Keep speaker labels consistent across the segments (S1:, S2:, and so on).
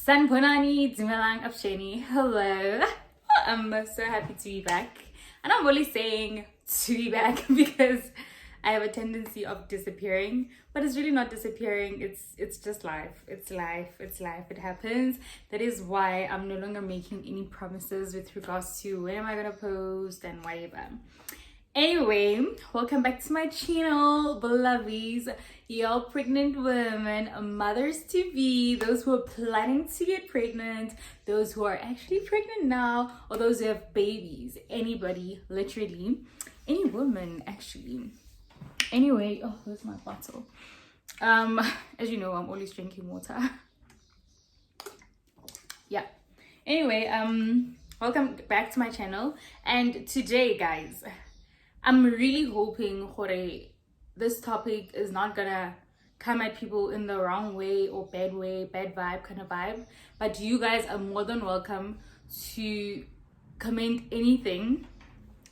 S1: Sanbonani, Dumelang Apsheni. Hello. I'm so happy to be back. And I'm only saying to be back because I have a tendency of disappearing. But it's really not disappearing. It's just life. It's life. It happens. That is why I'm no longer making any promises with regards to when am I gonna post and whatever. Anyway, welcome back to my channel, beloveds, y'all pregnant women, mothers to be, those who are planning to get pregnant, those who are actually pregnant now, or those who have babies, anybody, literally, any woman actually. Anyway, oh, where's my bottle? As you know, I'm always drinking water. Yeah. Anyway, welcome back to my channel, and today, guys, I'm really hoping this topic is not gonna come at people in the wrong way, bad vibe kind of vibe. But you guys are more than welcome to comment anything,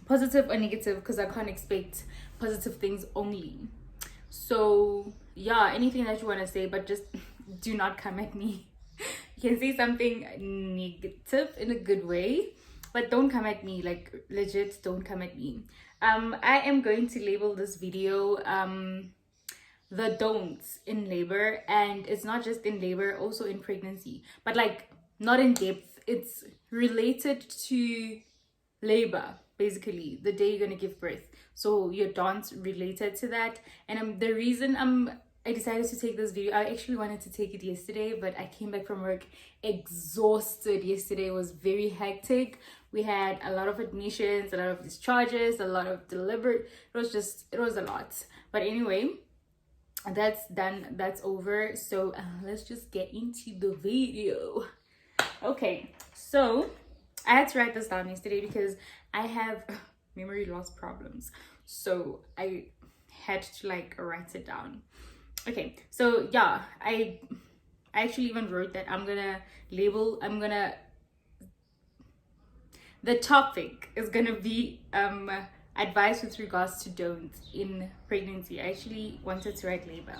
S1: positive or negative, because I can't expect positive things only. So yeah, anything that you want to say, but just do not come at me. You can say something negative in a good way, but don't come at me, like legit, don't come at me. I am going to label this video the don'ts in labor, and it's not just in labor, also in pregnancy, but like not in depth. It's related to labor, basically the day you're gonna give birth. So your don'ts related to that. And the reason I decided to take this video, I actually wanted to take it yesterday, but I came back from work exhausted. Yesterday was very hectic. We had a lot of admissions, a lot of discharges, a lot of delivered. It was a lot. But anyway, that's done, that's over. So let's just get into the video. Okay, so I had to write this down yesterday because I have memory loss problems. So I had to like write it down. Okay, so yeah, I actually even wrote that the topic is gonna be advice with regards to don'ts in pregnancy. I actually wanted to write labor.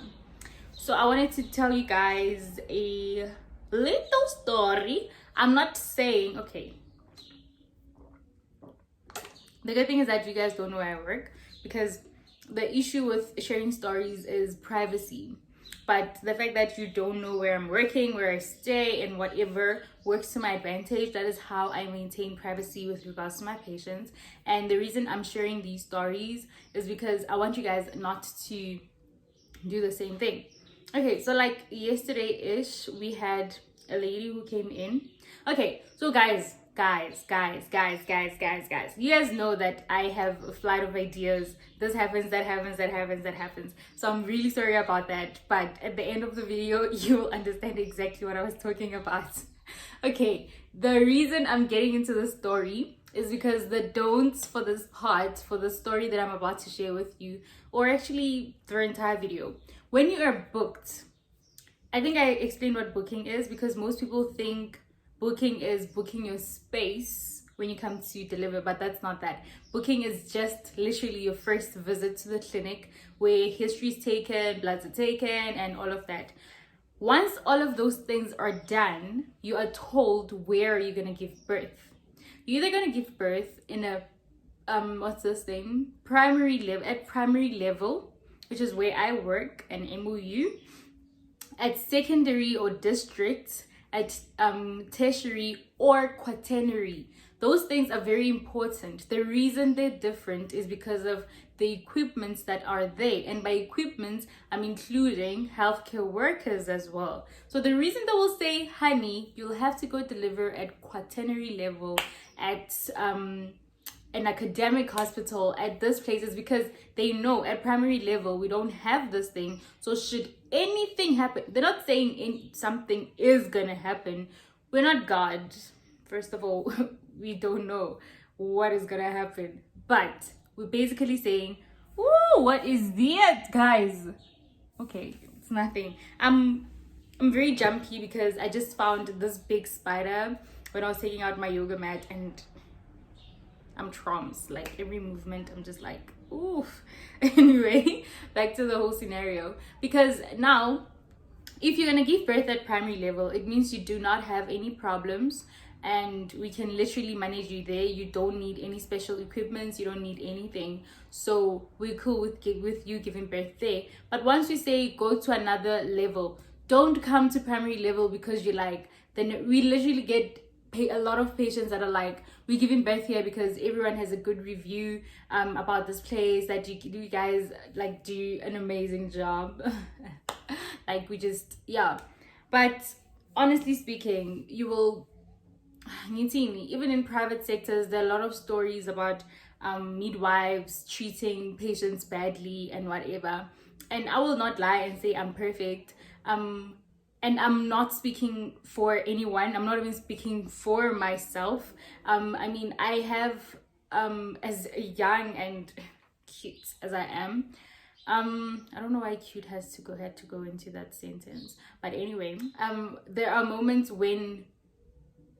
S1: So I wanted to tell you guys a little story. I'm not saying, okay, the good thing is that you guys don't know where I work, because the issue with sharing stories is privacy. But the fact that you don't know where I'm working, where I stay, and whatever works to my advantage, that is how I maintain privacy with regards to my patients. And the reason I'm sharing these stories is because I want you guys not to do the same thing. Okay, so like yesterday-ish, we had a lady who came in. Okay, so guys, you guys know that I have a flight of ideas. This happens, that happens. So I'm really sorry about that, but at the end of the video you will understand exactly what I was talking about. Okay, the reason I'm getting into the story is because the don'ts for this part, for the story that I'm about to share with you, or actually the entire video, when you are booked, I think I explained what booking is, because most people think booking is booking your space when you come to deliver, but that's not that. Booking is just literally your first visit to the clinic, where history is taken, bloods are taken, and all of that. Once all of those things are done, you are told where you're gonna give birth. You're either gonna give birth in a primary level, which is where I work, an MOU, at secondary or district, at tertiary or quaternary. Those things are very important. The reason they're different is because of the equipments that are there, and by equipment I'm including healthcare workers as well. So the reason they will say, honey, you'll have to go deliver at quaternary level, at an academic hospital, at this place, is because they know at primary level we don't have this thing. So should anything happen, they're not saying something is gonna happen. We're not God. First of all, we don't know what is gonna happen, but we're basically saying, oh, what is that, guys? Okay, it's nothing. I'm very jumpy because I just found this big spider when I was taking out my yoga mat, and I'm traumatized. Like every movement I'm just like, oof. Anyway, back to the whole scenario, because now if you're gonna give birth at primary level, it means you do not have any problems, and we can literally manage you there. You don't need any special equipment, you don't need anything, so we're cool with you giving birth there. But once we say go to another level, don't come to primary level, because you're like, then we literally get a lot of patients that are like, we're giving birth here because everyone has a good review about this place, that you guys like do an amazing job. Like, we just, yeah. But honestly speaking, you will, even in private sectors, there are a lot of stories about midwives treating patients badly and whatever. And I will not lie and say I'm perfect. And I'm not speaking for anyone. I'm not even speaking for myself. I mean, I have, as young and cute as I am, I don't know why cute had to go into that sentence, but anyway, there are moments when,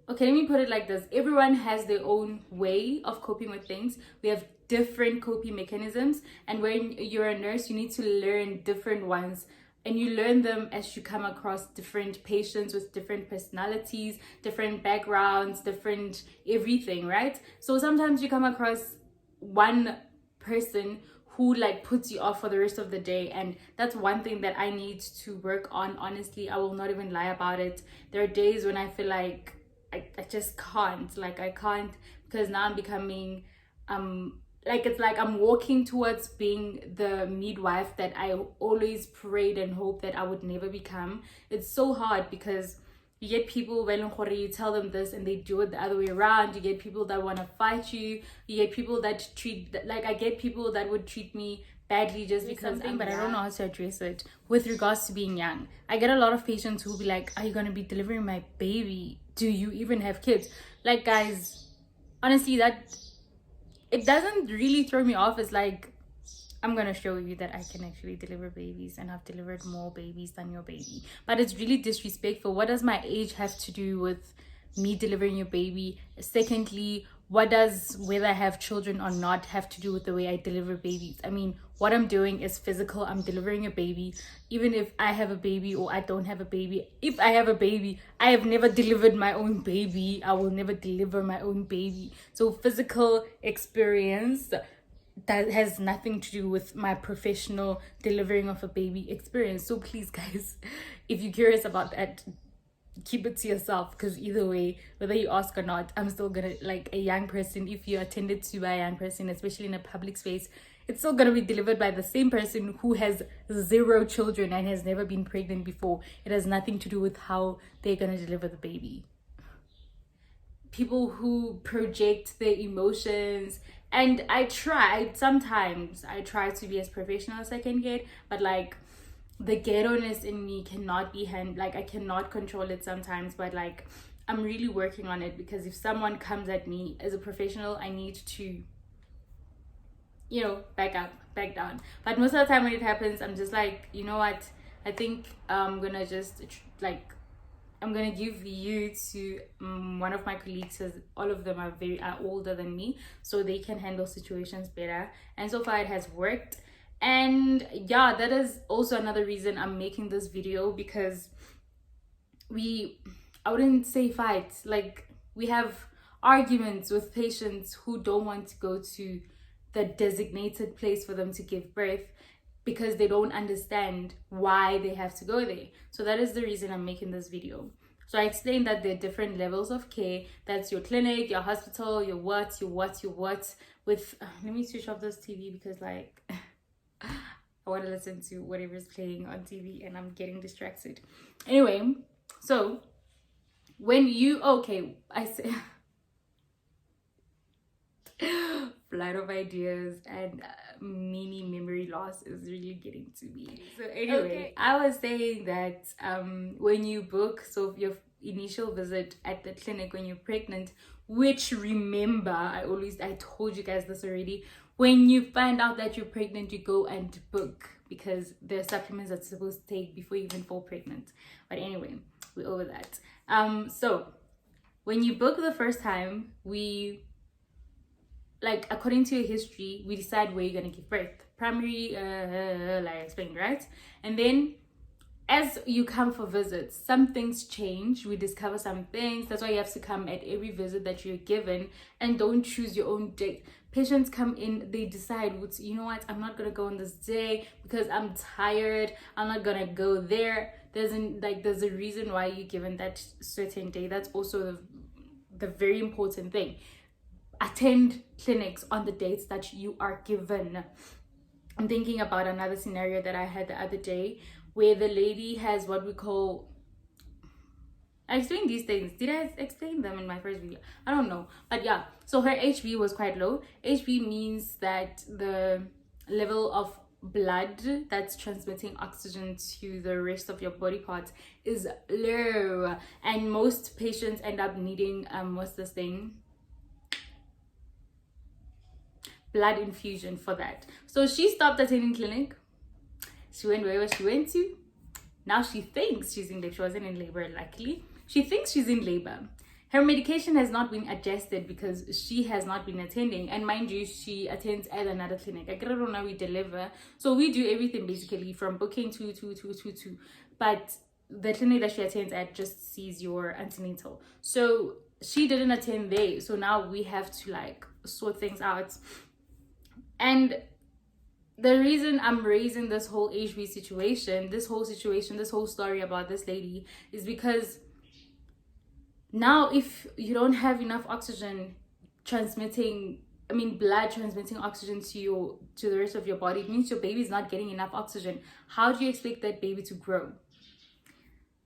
S1: okay, let me put it like this: everyone has their own way of coping with things. We have different coping mechanisms, and when you're a nurse, you need to learn different ones, and you learn them as you come across different patients with different personalities, different backgrounds, different everything, right? So sometimes you come across one person who like puts you off for the rest of the day, and that's one thing that I need to work on. Honestly, I will not even lie about it. There are days when I feel like I just can't, like I can't, because now I'm becoming like, it's like I'm walking towards being the midwife that I always prayed and hoped that I would never become. It's so hard, because you get people, you tell them this and they do it the other way around. You get people that want to fight you. You get people that treat, like I get people that would treat me badly just because I'm but young. I don't know how to address it with regards to being young. I get a lot of patients who will be like, are you going to be delivering my baby? Do you even have kids? Like, guys, honestly, that it doesn't really throw me off. It's like, I'm gonna show you that I can actually deliver babies, and I've delivered more babies than your baby. But it's really disrespectful. What does my age have to do with me delivering your baby? Secondly, what does whether I have children or not have to do with the way I deliver babies? I mean, what I'm doing is physical. I'm delivering a baby. Even if I have a baby or I don't have a baby, if I have a baby, I have never delivered my own baby. I will never deliver my own baby. So physical experience, that has nothing to do with my professional delivering of a baby experience. So please, guys, if you're curious about that, keep it to yourself, because either way, whether you ask or not, I'm still gonna, like, a young person, if you're attended to by a young person, especially in a public space, it's still gonna be delivered by the same person who has 0 children and has never been pregnant before. It has nothing to do with how they're gonna deliver the baby. People who project their emotions, and I try to be as professional as I can get, but like, the ghetto-ness in me cannot be like, I cannot control it sometimes. But like, I'm really working on it, because if someone comes at me as a professional, I need to, back down. But most of the time when it happens, I'm just like, you know what, I think I'm gonna just I'm gonna give you to one of my colleagues, because all of them are older than me, so they can handle situations better. And so far it has worked. And yeah, that is also another reason I'm making this video, because I wouldn't say fights, like, we have arguments with patients who don't want to go to the designated place for them to give birth, because they don't understand why they have to go there. So that is the reason I'm making this video. So I explained that there are different levels of care. That's your clinic, your hospital, your what with let me switch off this TV, because like I want to listen to whatever's playing on TV and I'm getting distracted. Anyway, so when you, I say flight of ideas and mini memory loss is really getting to me. So anyway, I was saying that when you book, so your initial visit at the clinic when you're pregnant, which, remember, I told you guys this already, when you find out that you're pregnant, you go and book, because there are supplements that you're supposed to take before you even fall pregnant. But anyway, we're over that. So when you book the first time, according to your history, we decide where you're gonna give birth. Primary, like I explained, right? And then as you come for visits, some things change. We discover some things. That's why you have to come at every visit that you're given, and don't choose your own date. Patients come in, they decide, you know what, I'm not gonna go on this day because I'm tired. I'm not gonna go there. There's a reason why you're given that certain day. That's also the very important thing. Attend clinics on the dates that you are given. I'm thinking about another scenario that I had the other day, where the lady has what we call, I explained these things. Did I explain them in my first video? I don't know. But yeah, so her HB was quite low. HB means that the level of blood that's transmitting oxygen to the rest of your body parts is low. And most patients end up needing, what's this thing? Blood infusion for that. So she stopped attending clinic. She went wherever she went to. Now she thinks she's in labor. She wasn't in labor, luckily. She thinks she's in labor. Her medication has not been adjusted because she has not been attending. And mind you, she attends at another clinic. I don't know, we deliver. So we do everything basically from booking to. But the clinic that she attends at just sees your antenatal. So she didn't attend there. So now we have to like sort things out. And the reason I'm raising this whole HB situation, this whole story about this lady, is because now if you don't have enough oxygen blood transmitting oxygen to the rest of your body, it means your baby is not getting enough oxygen. How do you expect that baby to grow?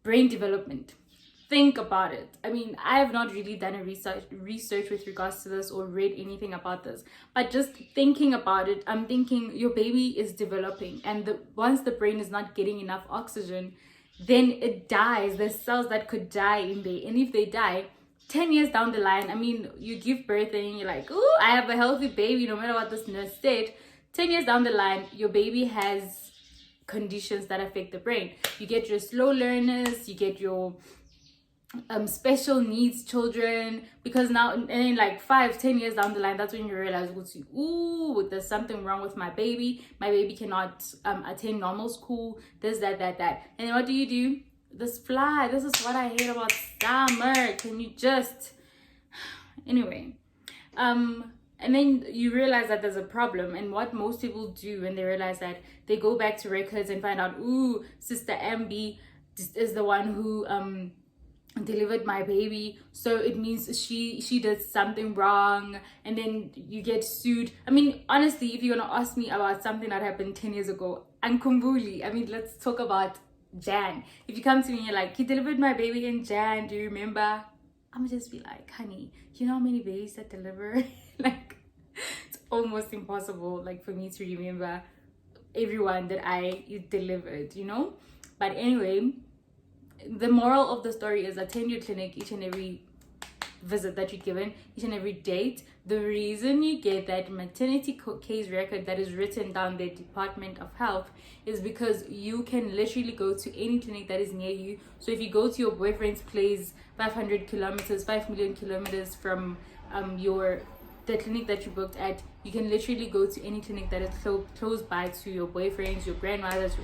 S1: Brain development. Think about it. I mean, I have not really done a research with regards to this or read anything about this, but just thinking about it, I'm thinking your baby is developing, and once the brain is not getting enough oxygen, then it dies. There's cells that could die in there, and if they die 10 years down the line, I mean, you give birth and you're like, oh, I have a healthy baby, no matter what this nurse said. 10 years down the line, your baby has conditions that affect the brain. You get your slow learners, you get your special needs children, because now, and then like 5-10 years down the line, that's when you realize, ooh, there's something wrong with my baby cannot attend normal school, this, that, and then what do? This is what I hate about summer. Can you just, anyway, and then you realize that there's a problem. And what most people do when they realize that, they go back to records and find out, ooh, Sister MB is the one who delivered my baby, so it means she did something wrong, and then you get sued. I mean, honestly, if you're gonna ask me about something that happened 10 years ago, Ankumbuli, I mean, let's talk about Jan. If you come to me and you're like, he delivered my baby in Jan, do you remember? I'm gonna just be like, honey, you know how many babies that deliver? Like, it's almost impossible, like, for me to remember everyone that I delivered, you know? But anyway, the moral of the story is attend your clinic each and every visit that you're given, each and every date. The reason you get that maternity case record that is written down the Department of Health is because you can literally go to any clinic that is near you. So if you go to your boyfriend's place 5 million kilometers from the clinic that you booked at, you can literally go to any clinic that is close by to your boyfriend's, your grandmother's,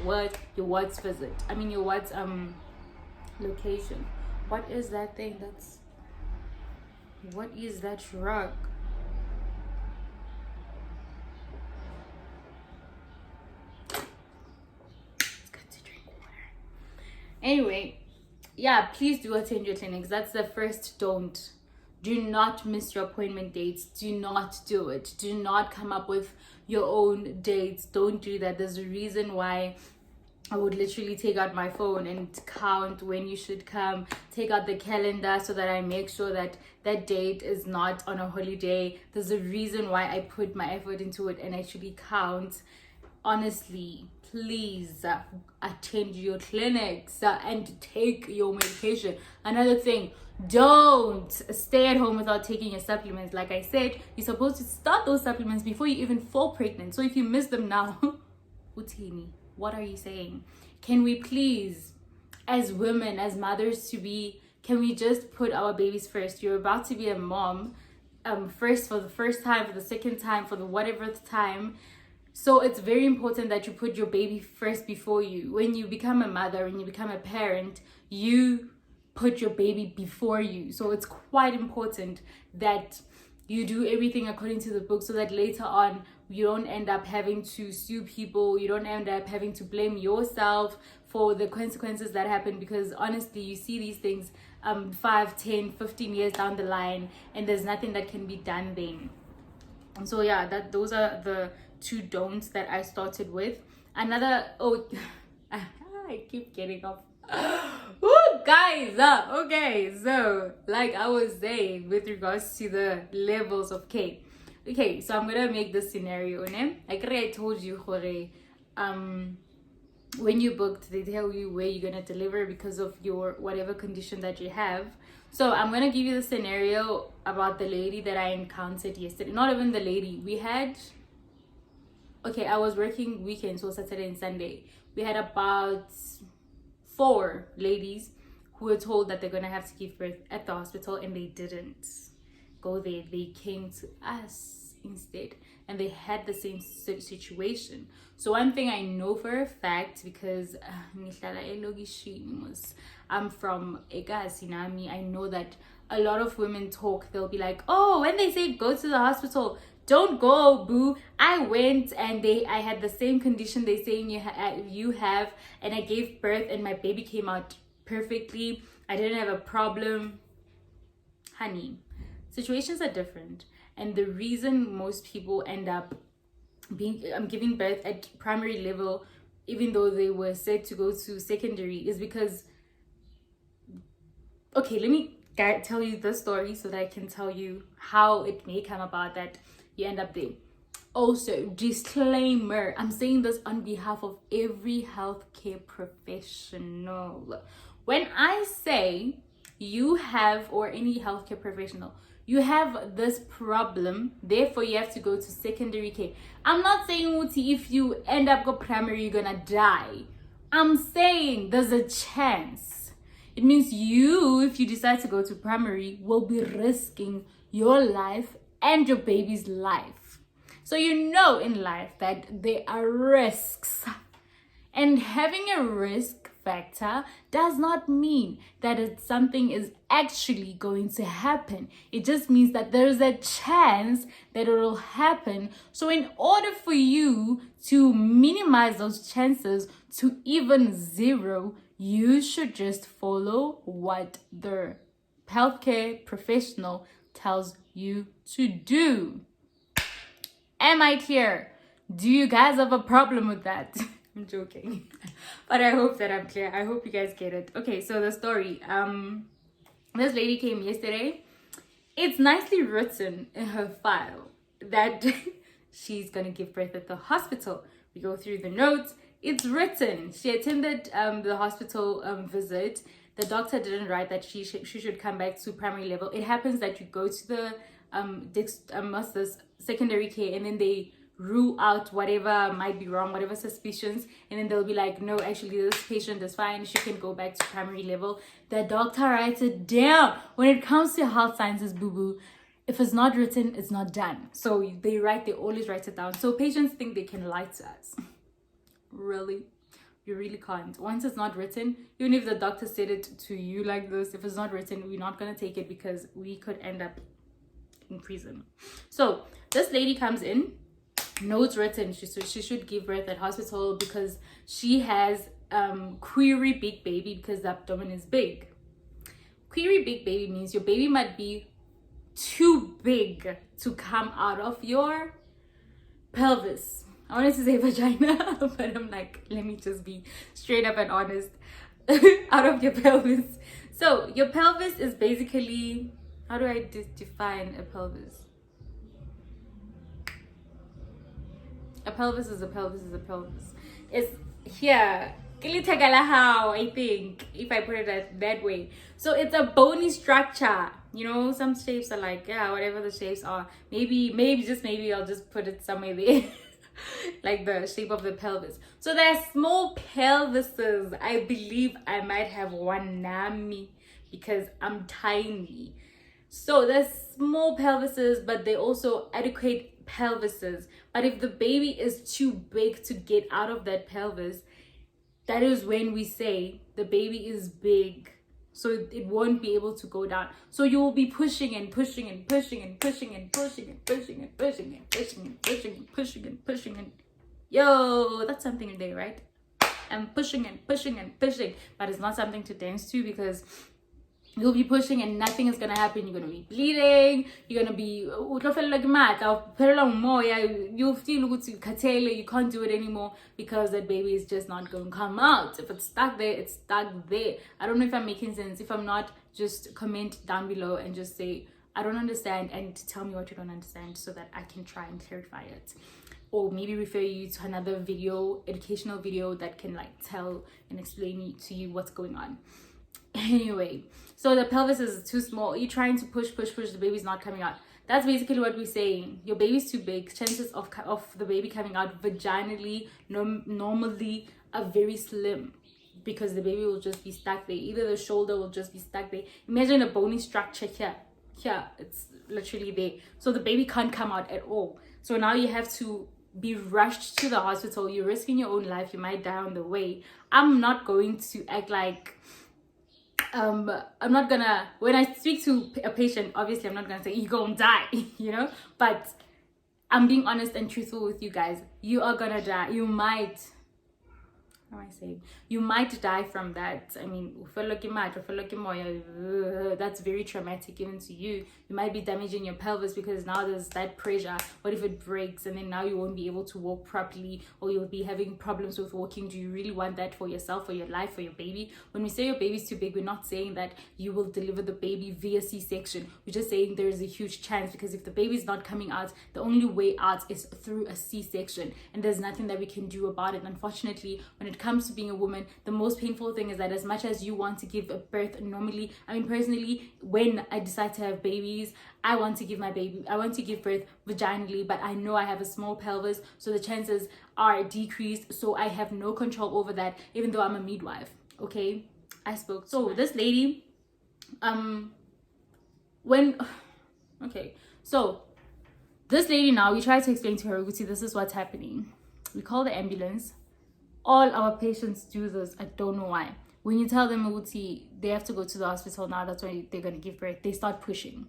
S1: your what's visit. I mean, your what's location. What is that thing? What is that truck? It's good to drink water. Anyway, yeah, please do attend your clinics. That's the first don't. Do not miss your appointment dates. Do not do it. Do not come up with your own dates. Don't do that. There's a reason why I would literally take out my phone and count when you should come, take out the calendar so that I make sure that that date is not on a holiday. There's a reason why I put my effort into it and actually count. Honestly, please attend your clinics and take your medication. Another thing, don't stay at home without taking your supplements. Like I said, you're supposed to start those supplements before you even fall pregnant. So if you miss them now, Utini, what are you saying? Can we please, as women, as mothers to be, can we just put our babies first? You're about to be a mom, first, for the first time, for the second time, for the whatever time. So it's very important that you put your baby first before you. When you become a mother, when you become a parent, you put your baby before you. So it's quite important that you do everything according to the book, so that later on you don't end up having to sue people, you don't end up having to blame yourself for the consequences that happen, because honestly you see these things 5, 10, 15 years down the line, and there's nothing that can be done then. And so yeah, those are the 2 don'ts that I started with. Another, I keep getting off. Ooh, guys, okay, so like I was saying with regards to the levels of care. Okay, so I'm gonna make this scenario, né? Like I told you, Jorge, when you booked, they tell you where you're gonna deliver because of your whatever condition that you have. So I'm gonna give you the scenario about the lady that I encountered yesterday. Not even the lady. I was working weekends, so Saturday and Sunday. We had about 4 ladies who were told that they're gonna have to give birth at the hospital, and they didn't go there. They came to us instead, and they had the same situation. So one thing I know for a fact, because I'm from Ekasinami, I know that a lot of women talk. They'll be like, oh, when they say go to the hospital, don't go, boo. I went and I had the same condition they saying you have, and I gave birth and my baby came out perfectly. I didn't have a problem. Honey, situations are different, and the reason most people end up giving birth at primary level, even though they were said to go to secondary, is because, okay, let me tell you the story so that I can tell you how it may come about that you end up there. Also, disclaimer, I'm saying this on behalf of every healthcare professional. When I say you have, or any healthcare professional, you have this problem, therefore you have to go to secondary care, I'm not saying Uti, if you end up go primary, you're gonna die. I'm saying there's a chance. It means you, if you decide to go to primary, will be risking your life and your baby's life. So you know in life that there are risks. And having a risk factor does not mean that something is actually going to happen. It just means that there is a chance that it will happen. So in order for you to minimize those chances to even 0, you should just follow what the healthcare professional tells you to do. Am I clear? Do you guys have a problem with that? I'm joking, but I hope that I'm clear. I hope you guys get it. Okay, so the story. This lady came yesterday. It's nicely written in her file that she's gonna give birth at the hospital. We go through the notes. It's written. She attended the hospital visit. The doctor didn't write that she should come back to primary level. It happens that you go to the secondary care, and then they rule out whatever might be wrong, whatever suspicions, and then they'll be like, no, actually this patient is fine, she can go back to primary level. The doctor writes it down. When it comes to health sciences, boo-boo, if it's not written, it's not done. So they always write it down. So patients think they can lie to us. Really? You really can't. Once it's not written, even if the doctor said it to you like this, if it's not written, we're not going to take it, because we could end up in prison. So this lady comes in, notes written, she should give birth at hospital because she has query big baby, because the abdomen is big. Query big baby means your baby might be too big to come out of your pelvis. I wanted to say vagina, but I'm like, let me just be straight up and honest. Out of your pelvis. So your pelvis is basically, how do I define a pelvis? A pelvis is a pelvis is a pelvis. It's here. How, I think, if I put it that way. So it's a bony structure. You know, some shapes are like, yeah, whatever the shapes are. Maybe I'll just put it somewhere there. Like the shape of the pelvis. So there are small pelvises. I believe I might have one nami because I'm tiny. So there's small pelvises, but they also adequate pelvises. But if the baby is too big to get out of that pelvis, that is when we say the baby is big, so it won't be able to go down. So you will be pushing and pushing and pushing and pushing and pushing and pushing and pushing and pushing and pushing and pushing and pushing and yo, that's something today, right? And pushing and pushing and pushing, but it's not something to dance to, because you'll be pushing and nothing is gonna happen. You're gonna be bleeding, you're gonna be like mad, you feel you can't do it anymore, because that baby is just not gonna come out. If it's stuck there, it's stuck there. I don't know if I'm making sense. If I'm not, just comment down below and just say I don't understand, and tell me what you don't understand so that I can try and clarify it, or maybe refer you to another video, educational video, that can like tell and explain to you what's going on. Anyway, so the pelvis is too small, you're trying to push, the baby's not coming out. That's basically what we're saying. Your baby's too big. Chances of the baby coming out vaginally normally are very slim, because the baby will just be stuck there. Either the shoulder will just be stuck there. Imagine a bony structure here, it's literally there, so the baby can't come out at all. So now you have to be rushed to the hospital. You're risking your own life. You might die on the way. I'm not going to act like I'm not gonna, when I speak to a patient, obviously I'm not gonna say you're gonna die, you know, but I'm being honest and truthful with you guys. You are gonna die. You might, how am I saying, you might die from that. I mean, that's very traumatic even to you. You might be damaging your pelvis, because now there's that pressure. What if it breaks, and then now you won't be able to walk properly, or you'll be having problems with walking? Do you really want that for yourself, for your life, for your baby? When we say your baby's too big, we're not saying that you will deliver the baby via C-section. We're just saying there is a huge chance, because if the baby's not coming out, the only way out is through a C-section, and there's nothing that we can do about it. Unfortunately, when it comes to being a woman, the most painful thing is that as much as you want to give birth normally, I mean, personally, when I decide to have babies, I want to give birth vaginally, but I know I have a small pelvis, so the chances are decreased, so I have no control over that, even though I'm a midwife. Okay, I spoke. So this lady, this lady, now we try to explain to her, see, this is what's happening. We call the ambulance. All our patients do this. I don't know why. When you tell them they have to go to the hospital now, that's when they're going to give birth, they start pushing.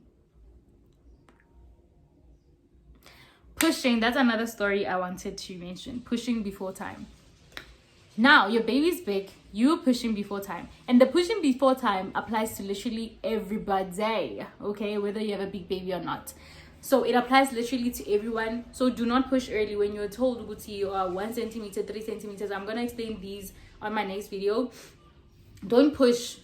S1: That's another story I wanted to mention. Pushing before time. Now, your baby's big, you're pushing before time. And the pushing before time applies to literally everybody, okay? Whether you have a big baby or not. So it applies literally to everyone. So do not push early. When you're told you are 1 centimeter, 3 centimeters, I'm going to explain these on my next video. Don't push,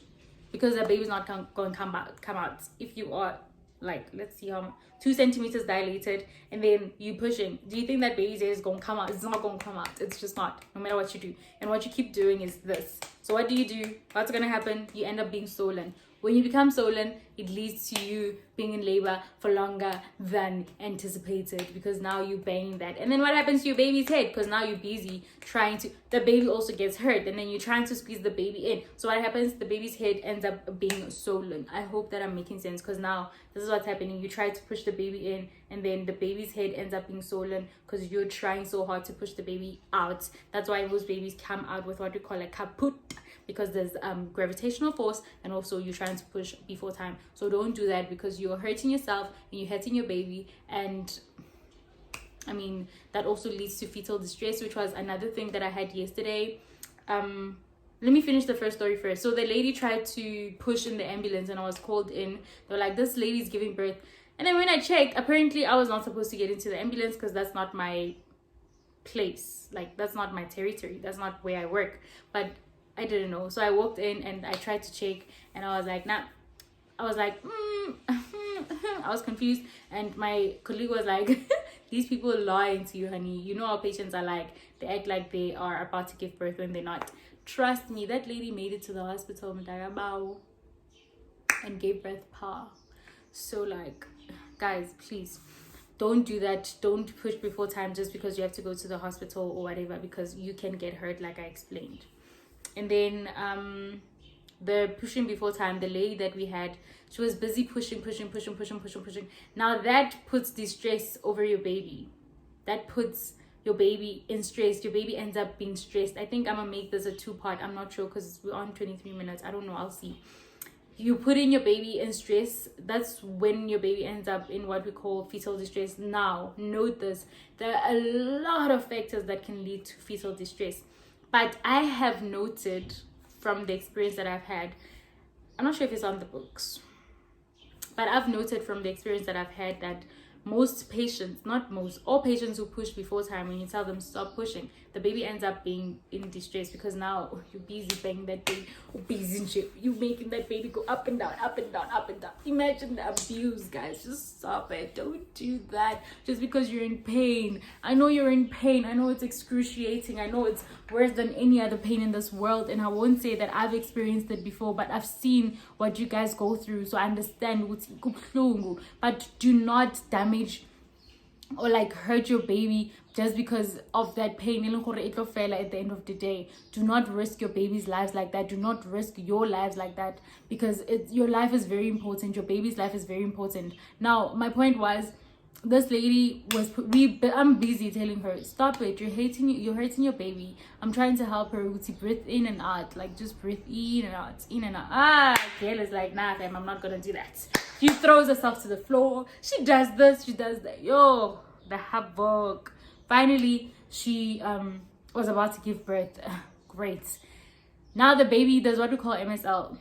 S1: because the baby's not going to come out. If you are like, let's see how 2 centimeters dilated, and then you pushing, do you think that baby's hair is going to come out? It's not going to come out. It's just not, no matter what you do. And what you keep doing is this. So what do? What's going to happen? You end up being swollen. When you become swollen, it leads to you being in labor for longer than anticipated, because now you're banging that. And then what happens to your baby's head? Because now you're busy trying to, the baby also gets hurt, and then you're trying to squeeze the baby in. So what happens? The baby's head ends up being swollen. I hope that I'm making sense, because now this is what's happening. You try to push the baby in, and then the baby's head ends up being swollen because you're trying so hard to push the baby out. That's why most babies come out with what we call a kaput, because there's gravitational force, and also you're trying to push before time. So don't do that, because you're hurting yourself and you're hurting your baby. And I mean, that also leads to fetal distress, which was another thing that I had yesterday. Let me finish the first story first. So the lady tried to push in the ambulance, and I was called in. They were like, this lady's giving birth. And then when I checked, apparently I was not supposed to get into the ambulance, because that's not my place. Like, that's not my territory. That's not where I work. But I didn't know. So I walked in and I tried to check, and I was like, nah. I was like, I was confused. And my colleague was like, these people are lying to you, honey. You know how patients are like. They act like they are about to give birth when they're not. Trust me, that lady made it to the hospital and gave birth pa. So like, guys, please don't do that. Don't push before time just because you have to go to the hospital or whatever, because you can get hurt, like I explained. And then the pushing before time, the lady that we had, she was busy pushing. Now that puts distress over your baby. That puts your baby in stress. Your baby ends up being stressed. I think I'm gonna make this a 2-part. I'm not sure because we're on 23 minutes. I don't know. I'll see. You put in your baby in stress, that's when your baby ends up in what we call fetal distress. Now, note this. There are a lot of factors that can lead to fetal distress. But I have noted from the experience that I've had, I'm not sure if it's on the books, but I've noted from the experience that I've had that most patients, not most, all patients who push before time, when you tell them stop pushing, the baby ends up being in distress because now you're busy banging that baby, busy and shit. You making that baby go up and down, up and down, up and down. Imagine the abuse, guys. Just stop it. Don't do that just because you're in pain. I know you're in pain. I know it's excruciating. I know it's worse than any other pain in this world, and I won't say that I've experienced it before, but I've seen what you guys go through, so I understand what's kubuhlungu. But do not damage or like hurt your baby just because of that pain. At the end of the day, do not risk your baby's lives like that. Do not risk your lives like that, because your life is very important. Your baby's life is very important. Now my point was, this lady was I'm busy telling her, stop it, you're hurting your baby. I'm trying to help her to breathe in and out, like just breathe in and out. Gail is like, nah fam, I'm not gonna do that. She throws herself to the floor, she does this, she does that. Yo, the havoc. Finally she was about to give birth. Great. Now the baby does what we call MSL,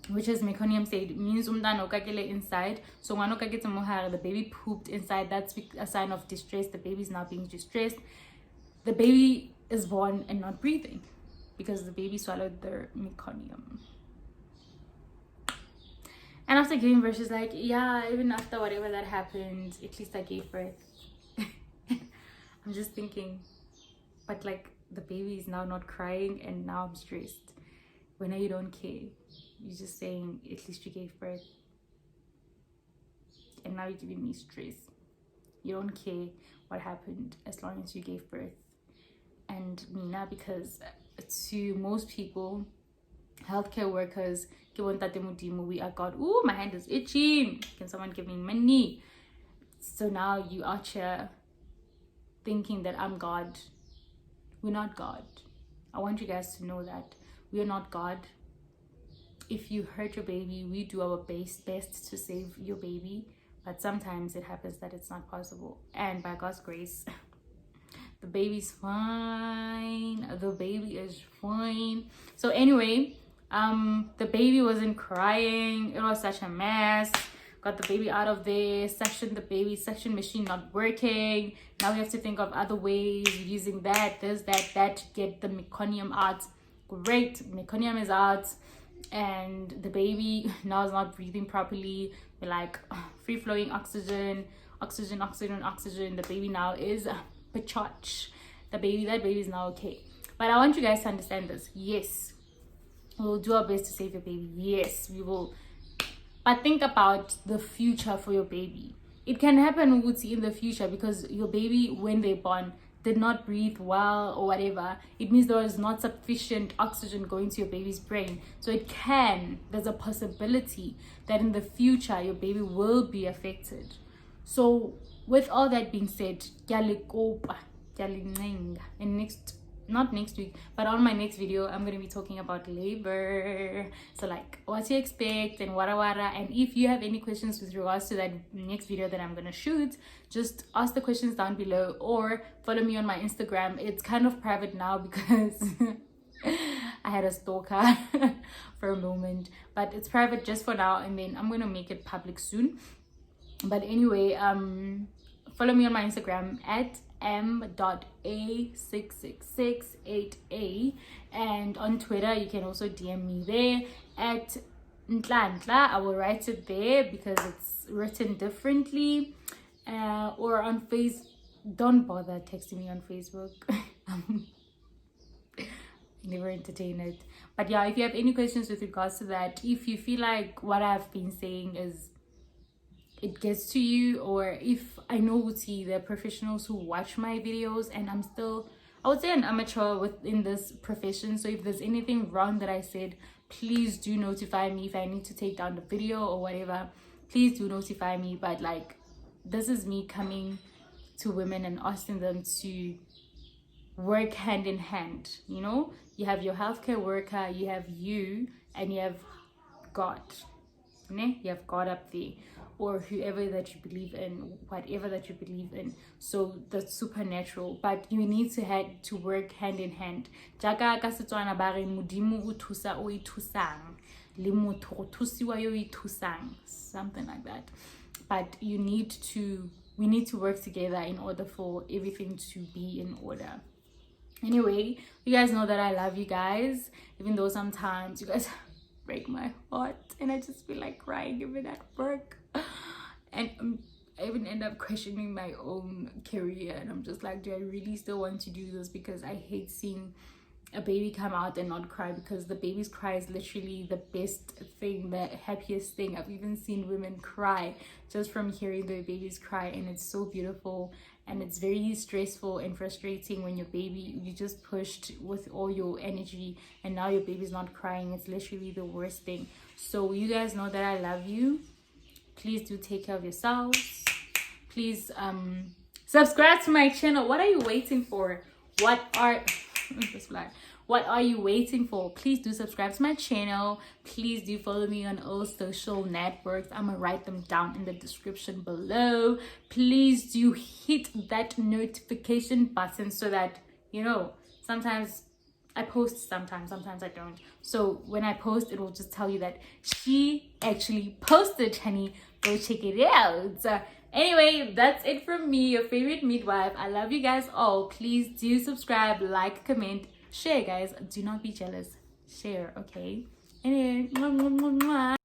S1: which is meconium said, means inside. So when the baby pooped inside, that's a sign of distress. The baby is now being distressed. The baby is born and not breathing because the baby swallowed their meconium. And after giving birth, she's like, yeah, even after whatever that happened, at least I gave birth. I'm just thinking, but like the baby is now not crying and now I'm stressed. When you don't care, you're just saying at least you gave birth, and now you're giving me stress. You don't care what happened as long as you gave birth. And Mina, because to most people, healthcare workers, we are God. Ooh, my hand is itching. Can someone give me money? So now you are here thinking that I'm God. We're not God. I want you guys to know that we are not God. If you hurt your baby, we do our best to save your baby, but sometimes it happens that it's not possible, and by God's grace the baby's fine. The baby is fine. So anyway, the baby wasn't crying. It was such a mess. Got the baby out of there, suction machine not working. Now we have to think of other ways using that to get the meconium out. Great, meconium is out, and the baby now is not breathing properly. We're like free flowing oxygen. The baby now is pachach. That baby is now okay. But I want you guys to understand this. Yes, we will do our best to save your baby. Yes, we will. But think about the future for your baby. It can happen in the future because your baby, when they're born, did not breathe well or whatever. It means there is not sufficient oxygen going to your baby's brain. So there's a possibility that in the future your baby will be affected. So with all that being said, not next week, but on my next video, I'm going to be talking about labor. So like what to expect and wara. And if you have any questions with regards to that next video that I'm going to shoot, just ask the questions down below or follow me on my Instagram. It's kind of private now because I had a stalker for a moment, but it's private just for now, and then I'm going to make it public soon. But anyway, follow me on my Instagram at m.a6668a, and on Twitter you can also DM me there at Ntla. I will write it there because it's written differently, or on don't bother texting me on Facebook. Never entertain it. But yeah, if you have any questions with regards to that, if you feel like what I've been saying it gets to you, or if I know the professionals who watch my videos and I'm still, I would say, an amateur within this profession, so if there's anything wrong that I said, please do notify me if I need to take down the video or whatever. Please do notify me. But like, this is me coming to women and asking them to work hand in hand. You know, you have your healthcare worker, you have you, and you have God. You have God up there, or whoever that you believe in, whatever that you believe in. So that's supernatural, but you need to work hand in hand. Jaga ka Setswana ba re modimo o thusa o ithusang le motho go thusiwa yo ithusang, something like that. But we need to work together in order for everything to be in order. Anyway, you guys know that I love you guys, even though sometimes you guys break my heart and I just feel like crying even at work, and I even end up questioning my own career, and I'm just like, do I really still want to do this? Because I hate seeing a baby come out and not cry, because the baby's cry is literally the best thing, the happiest thing. I've even seen women cry just from hearing their babies cry, and it's so beautiful. And it's very stressful and frustrating when your baby, you just pushed with all your energy and now your baby's not crying. It's literally the worst thing. So you guys know that I love you. Please do take care of yourselves. Please subscribe to my channel. What are you waiting for? What are you waiting for? Please do subscribe to my channel. Please do follow me on all social networks. I'm gonna write them down in the description below. Please do hit that notification button so that, you know, sometimes I post, sometimes I don't. So when I post, it will just tell you that she actually posted, honey. Go check it out. Anyway, that's it from me, your favorite midwife. I love you guys all. Please do subscribe, like, comment, share, guys. Do not be jealous. Share, okay? Anyway, mwah, mwah, mwah, mwah.